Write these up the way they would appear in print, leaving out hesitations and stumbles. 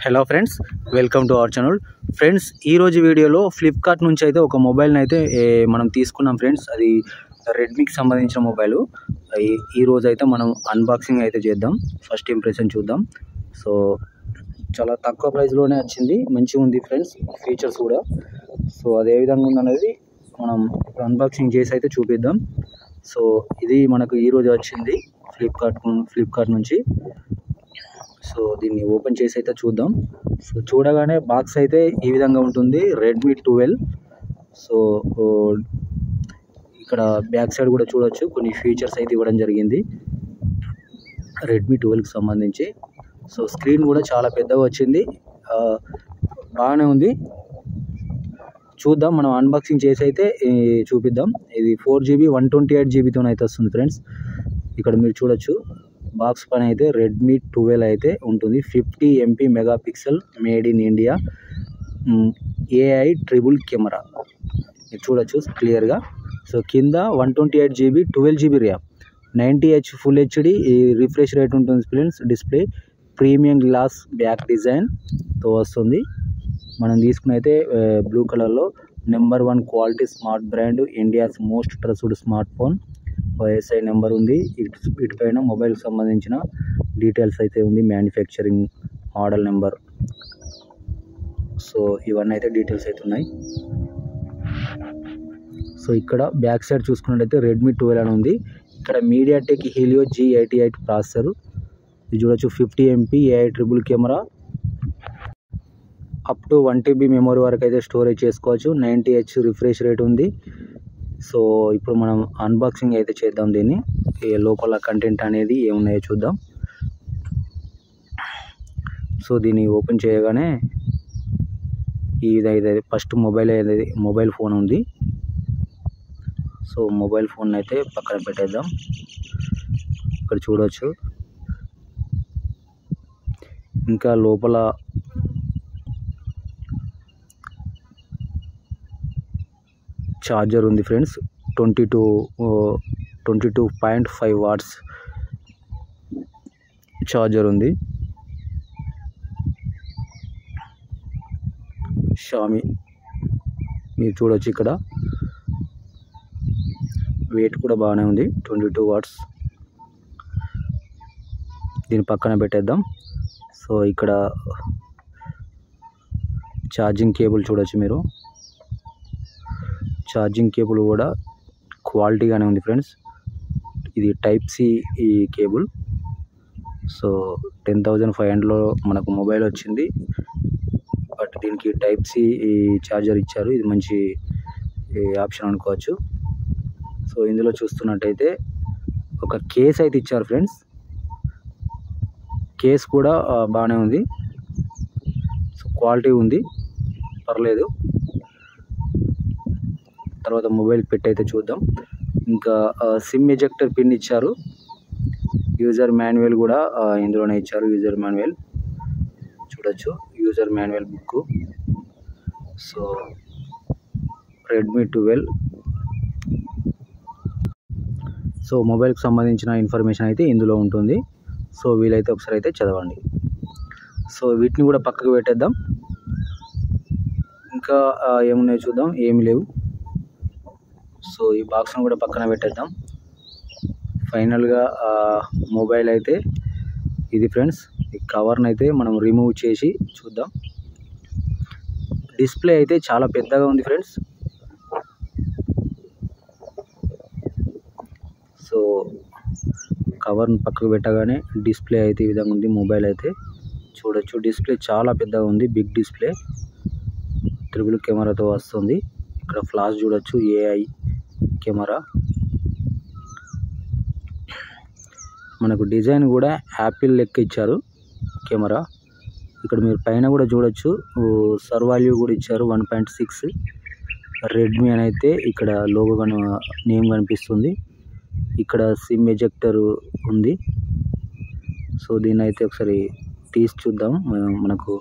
Hello friends, welcome to our channel. Friends, ఈరోజు వీడియోలో Flipkart నుంచి అయితే ఒక మొబైల్ని అయితే మనం తీసుకున్నాం ఫ్రెండ్స్. అది రెడ్మీకి సంబంధించిన మొబైలు. ఈరోజు అయితే మనం అన్బాక్సింగ్ అయితే చేద్దాం, ఫస్ట్ ఇంప్రెషన్ చూద్దాం. సో చాలా తక్కువ ప్రైస్లోనే వచ్చింది, మంచిగా ఉంది ఫ్రెండ్స్, ఫీచర్స్ కూడా. సో అది ఏ విధంగా ఉందనేది మనం అన్బాక్సింగ్ చేసి అయితే చూపిద్దాం. సో ఇది మనకు ఈరోజు వచ్చింది ఫ్లిప్కార్ట్ నుంచి. సో దీన్ని ఓపెన్ చేసి అయితే చూద్దాం. సో చూడగానే బాక్స్ అయితే ఈ విధంగా ఉంటుంది, రెడ్మీ 12. సో ఇక్కడ బ్యాక్ సైడ్ కూడా చూడొచ్చు, కొన్ని ఫీచర్స్ అయితే ఇవ్వడం జరిగింది రెడ్మీ 12కి సంబంధించి. సో స్క్రీన్ కూడా చాలా పెద్దగా వచ్చింది, బాగానే ఉంది. చూద్దాం, మనం అన్బాక్సింగ్ చేసి అయితే చూపిద్దాం. ఇది 4GB 128GB అయితే వస్తుంది ఫ్రెండ్స్. ఇక్కడ మీరు చూడొచ్చు, బాక్స్ పైన అయితే రెడ్మీ 12 అయితే ఉంటుంది. 50 MP megapixel, made in India, AI triple camera, మీరు చూడొచ్చు క్లియర్గా. సో కింద 128GB 12GB RAM, 90Hz full HD refresh rate ఉంటుంది friends. Display premium glass back డిజైన్తో వస్తుంది. మనం తీసుకుని అయితే బ్లూ కలర్లో number 1 quality smart brand, India's most trusted smart phone. SI number ఉంది. వీటిపైన మొబైల్కి సంబంధించిన డీటెయిల్స్ అయితే ఉంది, మ్యానుఫ్యాక్చరింగ్, మోడల్ నెంబర్. సో ఇవన్నీ అయితే డీటెయిల్స్ అయితే ఉన్నాయి. సో ఇక్కడ బ్యాక్ సైడ్ చూసుకున్నట్టయితే రెడ్మీ 12 అని ఉంది. ఇక్కడ మీడియాటెక్ హీలియో G88 ప్రాసెసర్. ఇది చూడొచ్చు, 50 MP AI triple camera, up to 1TB memory వరకు అయితే స్టోరేజ్ చేసుకోవచ్చు. 90Hz రిఫ్రెష్ రేట్ ఉంది. సో ఇప్పుడు మనం అన్బాక్సింగ్ అయితే చేద్దాం దీన్ని. లోపల కంటెంట్ అనేది ఏమున్నాయో చూద్దాం. సో దీన్ని ఓపెన్ చేయగానే ఇది ఫస్ట్ మొబైల్ ఫోన్ ఉంది. సో మొబైల్ ఫోన్ అయితే పక్కన పెట్టేద్దాం. ఇక్కడ చూడవచ్చు, ఇంకా లోపల ఛార్జర్ ఉంది ఫ్రెండ్స్. 22.5 వాట్స్ ఛార్జర్ ఉంది. షామీ, మీరు చూడొచ్చు ఇక్కడ వెయిట్ కూడా బాగానే ఉంది, 22 వాట్స్. దీని పక్కన పెట్టేద్దాం. సో ఇక్కడ ఛార్జింగ్ కేబుల్ చూడొచ్చు మీరు. ఛార్జింగ్ కేబుల్ కూడా క్వాలిటీగానే ఉంది ఫ్రెండ్స్. ఇది Type-C ఈ కేబుల్. సో 10,500లో మనకు మొబైల్ వచ్చింది, బట్ దీనికి Type-C ఈ ఛార్జర్ ఇచ్చారు. ఇది మంచి ఆప్షన్ అనుకోవచ్చు. సో ఇందులో చూస్తున్నట్టయితే ఒక కేస్ అయితే ఇచ్చారు ఫ్రెండ్స్. కేస్ కూడా బాగానే ఉంది, సో క్వాలిటీ ఉంది, పర్లేదు. తర్వాత మొబైల్ పెట్టి అయితే చూద్దాం. ఇంకా సిమ్ ఎజెక్టర్ పిన్ ఇచ్చారు. యూజర్ మాన్యువల్ కూడా ఇందులోనే ఇచ్చారు. యూజర్ మాన్యువల్ చూడొచ్చు, user manual book. So Redmi 12. So మొబైల్కి సంబంధించిన ఇన్ఫర్మేషన్ అయితే ఇందులో ఉంటుంది. సో వీలైతే ఒకసారి అయితే చదవండి. సో వీటిని కూడా పక్కకు పెట్టేద్దాం. ఇంకా ఏమున్నాయో చూద్దాం, ఏమి లేవు. సో ఈ బాక్స్ను కూడా పక్కన పెట్టేద్దాం. ఫైనల్గా మొబైల్ అయితే ఇది ఫ్రెండ్స్. ఈ కవర్ని అయితే మనం రిమూవ్ చేసి చూద్దాం. డిస్ప్లే అయితే చాలా పెద్దగా ఉంది ఫ్రెండ్స్. సో కవర్ని పక్కకు పెట్టగానే డిస్ప్లే అయితే ఈ విధంగా ఉంది. మొబైల్ అయితే చూడొచ్చు, డిస్ప్లే చాలా పెద్దగా ఉంది, బిగ్ డిస్ప్లే, ట్రిపుల్ కెమెరాతో వస్తుంది. ఇక్కడ ఫ్లాష్ చూడొచ్చు, AI కెమెరా. మనకు డిజైన్ కూడా యాపిల్ లెక్క ఇచ్చారు కెమెరా. ఇక్కడ మీరు పైన కూడా చూడొచ్చు, సర్వాల్యూ కూడా ఇచ్చారు, 1.6 రెడ్మీ అని అయితే ఇక్కడ లోగో నేమ్ కనిపిస్తుంది. ఇక్కడ సిమ్ ఎజెక్టర్ ఉంది. సో దీన్ని అయితే ఒకసారి తీసి చూద్దాం. మనకు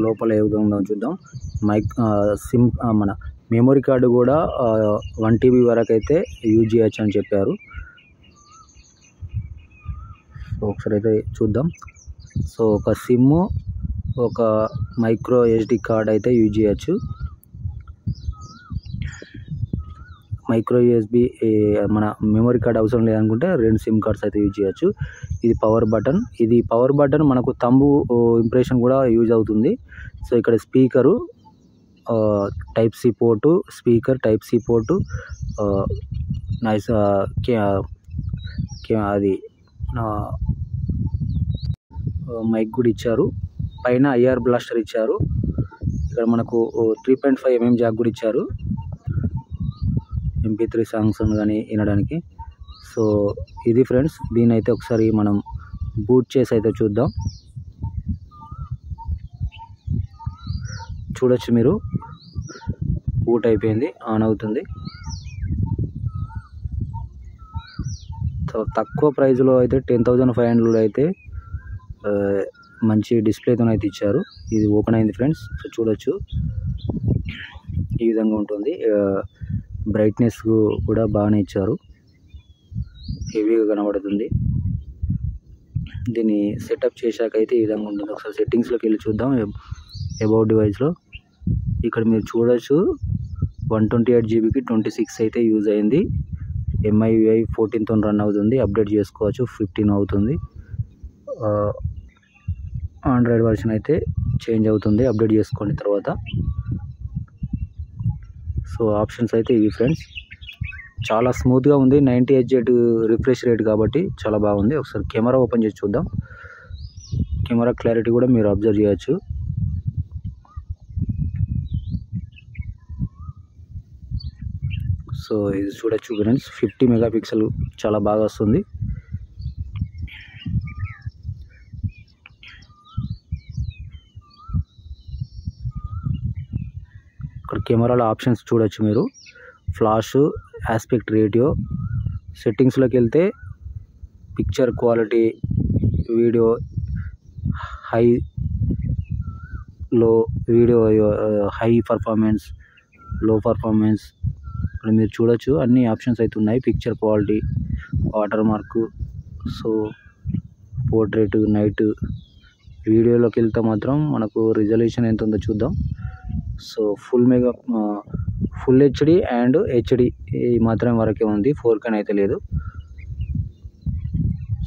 లోపల ఏ విధంగా ఉందో చూద్దాం. సిమ్ మన మెమరీ కార్డు కూడా 1TB వరకు అయితే యూజ్ చేయొచ్చు అని చెప్పారు. ఒకసారి అయితే చూద్దాం. సో ఒక సిమ్, ఒక మైక్రో SD కార్డ్ అయితే యూజ్ చేయొచ్చు. మైక్రో USB మన మెమరీ కార్డ్ అవసరం లేదనుకుంటే 2 సిమ్ కార్డ్స్ అయితే యూజ్ చేయొచ్చు. ఇది పవర్ బటన్. ఇది పవర్ బటన్ మనకు తంబు ఇంప్రెషన్ కూడా యూజ్ అవుతుంది. సో ఇక్కడ speaker, type C port, speaker type C port, nice అది మైక్ కూడా ఇచ్చారు. పైన IR బ్లాస్టర్ ఇచ్చారు. ఇక్కడ మనకు 3.5 mm జాక్ కూడా ఇచ్చారు, MP3 సాంగ్స్ కానీ వినడానికి. సో ఇది ఫ్రెండ్స్, దీని అయితే ఒకసారి మనం బూట్ చేసి అయితే చూద్దాం. చూడొచ్చు మీరు, బూట్ అయిపోయింది, ఆన్ అవుతుంది. సో తక్కువ ప్రైస్లో అయితే 10,500 అయితే మంచి డిస్ప్లేతో అయితే ఇచ్చారు. ఇది ఓపెన్ అయింది ఫ్రెండ్స్. సో చూడొచ్చు ఈ విధంగా ఉంటుంది. బ్రైట్నెస్ కూడా బాగానే ఇచ్చారు, హెవీగా కనబడుతుంది. దీన్ని సెటప్ చేశాక అయితే ఈ విధంగా ఉంటుంది. ఒకసారి సెట్టింగ్స్లోకి వెళ్ళి చూద్దాం. అబౌట్ డివైస్లో ఇక్కడ మీరు చూడొచ్చు 128 GBకి 26 అయితే యూజ్ అయింది. MIUI 14తో రన్ అవుతుంది. అప్డేట్ చేసుకోవచ్చు, 15 అవుతుంది. ఆండ్రాయిడ్ వర్షన్ అయితే చేంజ్ అవుతుంది అప్డేట్ చేసుకున్న తర్వాత. సో ఆప్షన్స్ అయితే ఇవి ఫ్రెండ్స్. చాలా స్మూత్గా ఉంది. 90 Hz రిఫ్రెష్ రేట్ కాబట్టి చాలా బాగుంది. ఒకసారి కెమెరా ఓపెన్ చేసి చూద్దాం. కెమెరా క్లారిటీ కూడా మీరు అబ్జర్వ్ చేయొచ్చు. సో ఇది చూడొచ్చు ఫ్రెండ్స్, 50 మెగాపిక్సెల్ చాలా బాగా వస్తుంది. ఇక్కడ కెమెరాలో ఆప్షన్స్ చూడొచ్చు మీరు. Flash, aspect ratio. సెట్టింగ్స్లోకి వెళ్తే picture quality, video high, low, video high performance, low performance. ఇక్కడ మీరు చూడొచ్చు అన్ని ఆప్షన్స్ అయితే ఉన్నాయి. Picture quality, water mark, so portrait, night. వీడియోలోకి వెళ్తే మాత్రం మనకు రిజల్యూషన్ ఎంత ఉందో చూద్దాం. So full HD and HD మాత్రం వరకే ఉంది, 4K అయితే లేదు.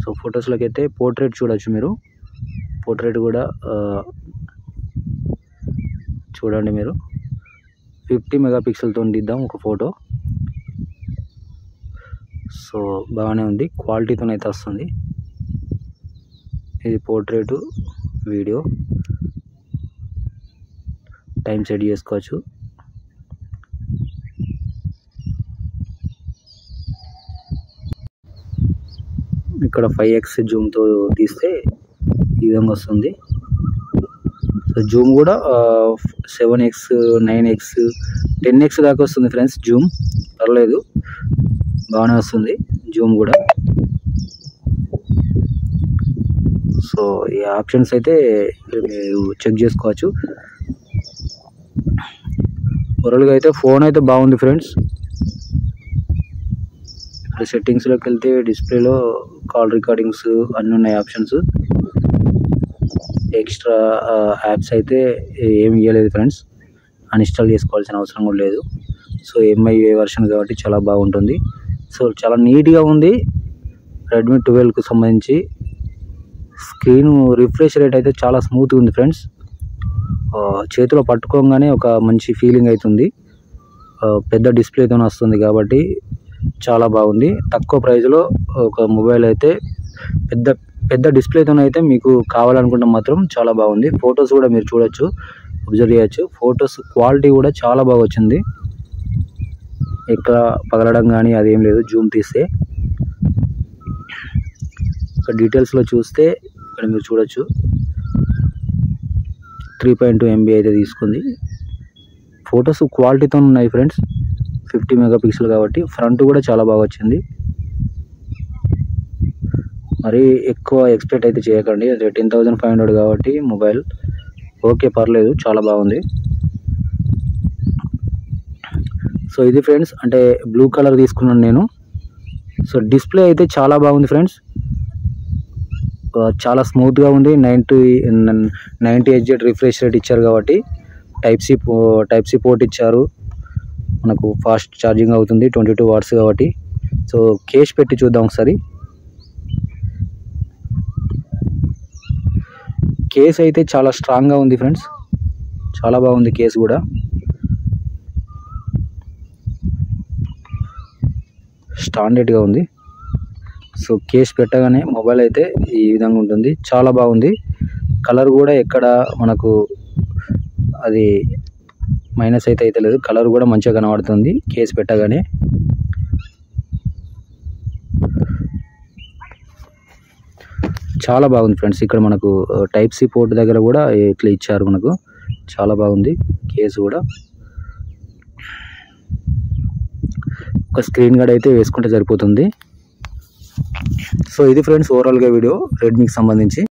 సో ఫొటోస్లోకి అయితే పోర్ట్రేట్ చూడొచ్చు మీరు. పోర్ట్రేట్ కూడా చూడండి మీరు. 50 మెగాపిక్సెల్తో తీద్దాం ఒక ఫోటో. సో బాగానే ఉంది, క్వాలిటీతో అయితే వస్తుంది. ఇది పోర్ట్రేటు, వీడియో, టైం సెట్ చేసుకోవచ్చు. ఇక్కడ 5x జూమ్తో తీస్తే ఈ విధంగా వస్తుంది. సో జూమ్ కూడా 7x, 9x, 10x దాకా వస్తుంది ఫ్రెండ్స్. జూమ్ పర్లేదు, బాగానే వస్తుంది జూమ్ కూడా. సో ఈ ఆప్షన్స్ అయితే మీరు చెక్ చేసుకోవచ్చు. ఓవరాల్గా అయితే ఫోన్ అయితే బాగుంది ఫ్రెండ్స్. ఇక్కడ సెట్టింగ్స్లోకి వెళ్తే డిస్ప్లేలో కాల్ రికార్డింగ్స్ అన్నీ ఉన్నాయి ఆప్షన్స్. ఎక్స్ట్రా యాప్స్ అయితే ఏమి ఇవ్వలేదు ఫ్రెండ్స్, అన్ఇన్స్టాల్ చేసుకోవాల్సిన అవసరం కూడా లేదు. సో MIUI వర్షన్ కాబట్టి చాలా బాగుంటుంది. సో చాలా నీట్గా ఉంది. రెడ్మీ 12కు సంబంధించి స్క్రీన్ రిఫ్రెష్ రేట్ అయితే చాలా స్మూత్గా ఉంది ఫ్రెండ్స్. చేతిలో పట్టుకోగానే ఒక మంచి ఫీలింగ్ అవుతుంది. పెద్ద డిస్ప్లేతో వస్తుంది కాబట్టి చాలా బాగుంది. తక్కువ ప్రైస్లో ఒక మొబైల్ అయితే పెద్ద డిస్ప్లేతో అయితే మీకు కావాలనుకుంటే మాత్రం చాలా బాగుంది. ఫొటోస్ కూడా మీరు చూడొచ్చు, అబ్జర్వ్ చేయొచ్చు. ఫొటోస్ క్వాలిటీ కూడా చాలా బాగా వచ్చింది. ఎక్కడ పగలడం కానీ అదేం లేదు జూమ్ తీస్తే. ఇక్కడ డీటెయిల్స్లో చూస్తే ఇక్కడ మీరు చూడొచ్చు 3.2 MB అయితే తీసుకుంది. ఫొటోస్ క్వాలిటీతో ఉన్నాయి ఫ్రెండ్స్, 50 మెగాపిక్సెల్ కాబట్టి. ఫ్రంట్ కూడా చాలా బాగా వచ్చింది. మరి ఎక్కువ ఎక్స్పెక్ట్ అయితే చేయకండి, అదే 10,500 కాబట్టి మొబైల్ ఓకే పర్లేదు, చాలా బాగుంది. సో ఇది ఫ్రెండ్స్, అంటే బ్లూ కలర్ తీసుకున్నాను నేను. సో డిస్ప్లే అయితే చాలా బాగుంది ఫ్రెండ్స్. చాలా స్మూత్గా ఉంది. 90 Hz రిఫ్రెష్ రేట్ ఇచ్చారు కాబట్టి టైప్ సి పోర్ట్ ఇచ్చారు. మనకు ఫాస్ట్ ఛార్జింగ్ అవుతుంది, 22 వాట్స్ కాబట్టి. సో కేస్ పెట్టి చూద్దాం ఒకసారి. కేస్ అయితే చాలా స్ట్రాంగ్గా ఉంది ఫ్రెండ్స్, చాలా బాగుంది కేస్ కూడా. స్టాండర్డ్గా ఉంది. సో కేస్ పెట్టగానే మొబైల్ అయితే ఈ విధంగా ఉంటుంది, చాలా బాగుంది. కలర్ కూడా ఎక్కడ మనకు అది మైనస్ అయితే లేదు, కలర్ కూడా మంచిగా కనబడుతుంది కేస్ పెట్టగానే. చాలా బాగుంది ఫ్రెండ్స్. ఇక్కడ మనకు టైప్ సి పోర్ట్ దగ్గర కూడా ఇట్లా ఇచ్చారు మనకు, చాలా బాగుంది కేసు కూడా. ఒక స్క్రీన్ గార్డ్ అయితే వేసుకుంటే సరిపోతుంది. సో ఇది ఫ్రెండ్స్ ఓవరాల్గా వీడియో రెడ్మీకి సంబంధించి.